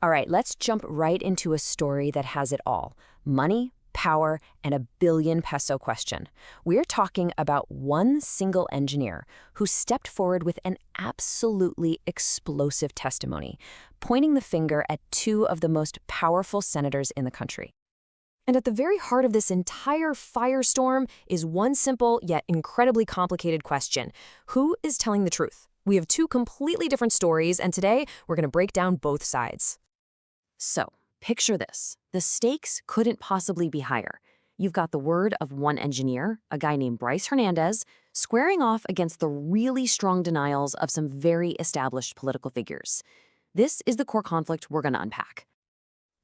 All right, let's jump right into a story that has it all: money, power, and a billion-peso question. We're talking about one single engineer who stepped forward with an absolutely explosive testimony, pointing the finger at two of the most powerful senators in the country. And at the very heart of this entire firestorm is one simple yet incredibly complicated question: who is telling the truth? We have two completely different stories, and today we're going to break down both sides. So, picture this. The stakes couldn't possibly be higher. You've got the word of one engineer, a guy named Bryce Hernandez, squaring off against the really strong denials of some very established political figures. This is the core conflict we're going to unpack.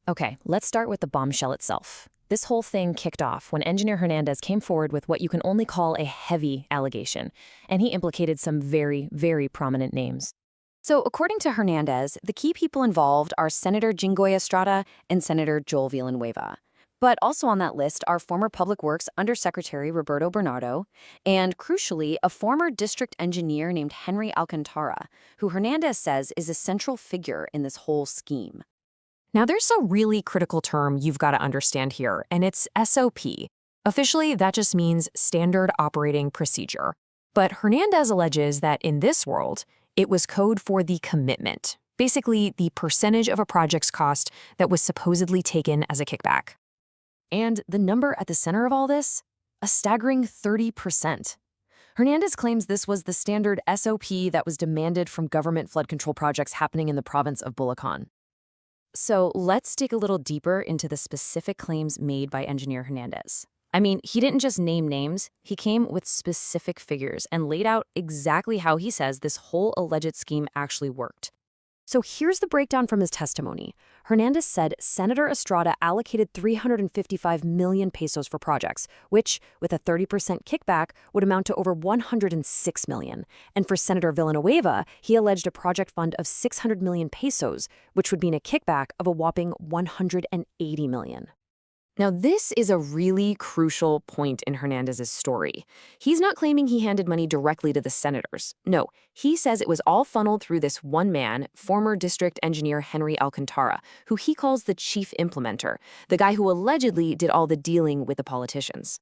Okay, let's start with the bombshell itself. This whole thing kicked off when Engineer Hernandez came forward with what you can only call a heavy allegation, and he implicated some very, very prominent names. So, according to Hernandez, the key people involved are Senator Jinggoy Estrada and Senator Joel Villanueva. But also on that list are former Public Works Undersecretary Roberto Bernardo and, crucially, a former district engineer named Henry Alcantara, who Hernandez says is a central figure in this whole scheme. Now, there's a really critical term you've got to understand here, and it's SOP. Officially, that just means Standard Operating Procedure. But Hernandez alleges that in this world, it was code for the commitment, basically the percentage of a project's cost that was supposedly taken as a kickback. And the number at the center of all this? A staggering 30%. Hernandez claims this was the standard SOP that was demanded from government flood control projects happening in the province of Bulacan. So let's dig a little deeper into the specific claims made by Engineer Hernandez. I mean, he didn't just name names, he came with specific figures and laid out exactly how he says this whole alleged scheme actually worked. So here's the breakdown from his testimony. Hernandez said Senator Estrada allocated 355 million pesos for projects, which, with a 30% kickback, would amount to over 106 million. And for Senator Villanueva, he alleged a project fund of 600 million pesos, which would mean a kickback of a whopping 180 million. Now, this is a really crucial point in Hernandez's story. He's not claiming he handed money directly to the senators. No, he says it was all funneled through this one man, former District Engineer Henry Alcantara, who he calls the chief implementer, the guy who allegedly did all the dealing with the politicians.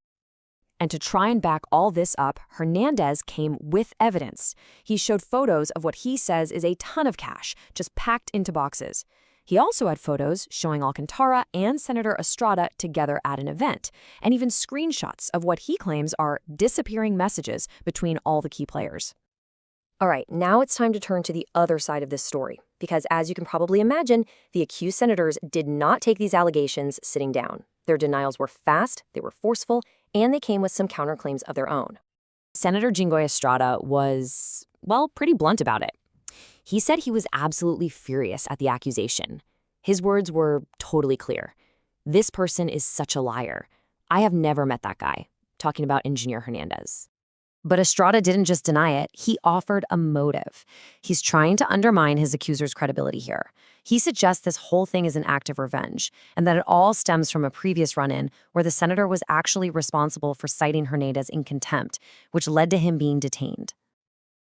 And to try and back all this up, Hernandez came with evidence. He showed photos of what he says is a ton of cash, just packed into boxes. He also had photos showing Alcantara and Senator Estrada together at an event, and even screenshots of what he claims are disappearing messages between all the key players. All right, now it's time to turn to the other side of this story, because as you can probably imagine, the accused senators did not take these allegations sitting down. Their denials were fast, they were forceful, and they came with some counterclaims of their own. Senator Jinggoy Estrada was, well, pretty blunt about it. He said he was absolutely furious at the accusation. His words were totally clear. "This person is such a liar. I have never met that guy," talking about Engineer Hernandez. But Estrada didn't just deny it, he offered a motive. He's trying to undermine his accuser's credibility here. He suggests this whole thing is an act of revenge, and that it all stems from a previous run-in where the senator was actually responsible for citing Hernandez in contempt, which led to him being detained.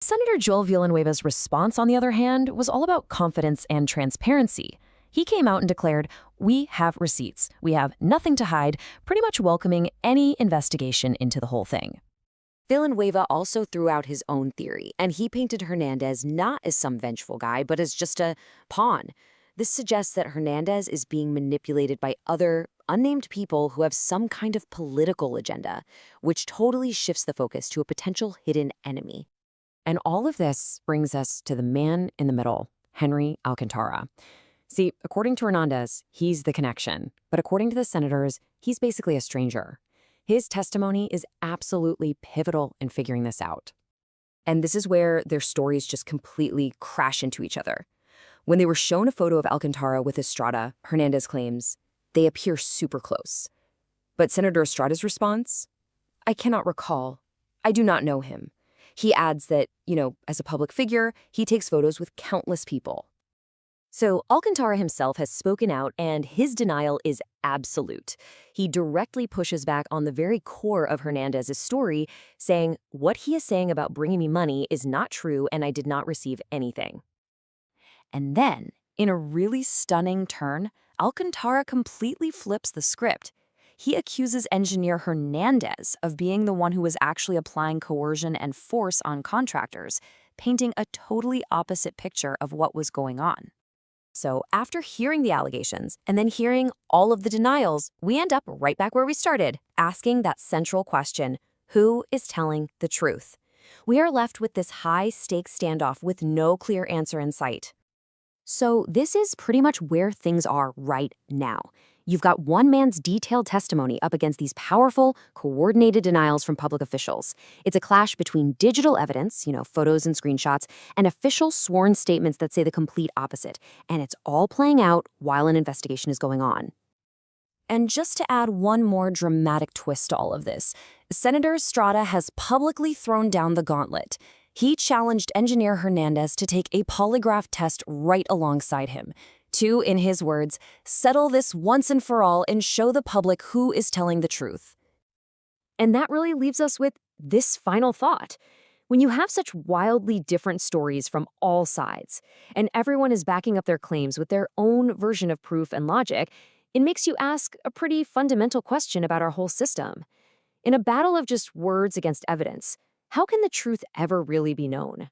Senator Joel Villanueva's response, on the other hand, was all about confidence and transparency. He came out and declared, "We have receipts. We have nothing to hide," pretty much welcoming any investigation into the whole thing. Villanueva also threw out his own theory, and he painted Hernandez not as some vengeful guy, but as just a pawn. This suggests that Hernandez is being manipulated by other, unnamed people who have some kind of political agenda, which totally shifts the focus to a potential hidden enemy. And all of this brings us to the man in the middle, Henry Alcantara. See, according to Hernandez, he's the connection. But according to the senators, he's basically a stranger. His testimony is absolutely pivotal in figuring this out. And this is where their stories just completely crash into each other. When they were shown a photo of Alcantara with Estrada, Hernandez claims, they appear super close. But Senator Estrada's response? "I cannot recall. I do not know him." He adds that, as a public figure, he takes photos with countless people. So Alcantara himself has spoken out, and his denial is absolute. He directly pushes back on the very core of Hernandez's story, saying, "What he is saying about bringing me money is not true, and I did not receive anything." And then, In a really stunning turn, Alcantara completely flips the script. He accuses engineer Hernandez of being the one who was actually applying coercion and force on contractors, painting a totally opposite picture of what was going on. So after hearing the allegations and then hearing all of the denials, we end up right back where we started, asking that central question: who is telling the truth? We are left with this high-stakes standoff with no clear answer in sight. So this is pretty much where things are right now. You've got one man's detailed testimony up against these powerful, coordinated denials from public officials. It's a clash between digital evidence, photos and screenshots, and official sworn statements that say the complete opposite. And it's all playing out while an investigation is going on. And just to add one more dramatic twist to all of this, Senator Estrada has publicly thrown down the gauntlet. He challenged engineer Hernandez to take a polygraph test right alongside him, to, in his words, settle this once and for all and show the public who is telling the truth. And that really leaves us with this final thought. When you have such wildly different stories from all sides, and everyone is backing up their claims with their own version of proof and logic, it makes you ask a pretty fundamental question about our whole system. In a battle of just words against evidence, how can the truth ever really be known?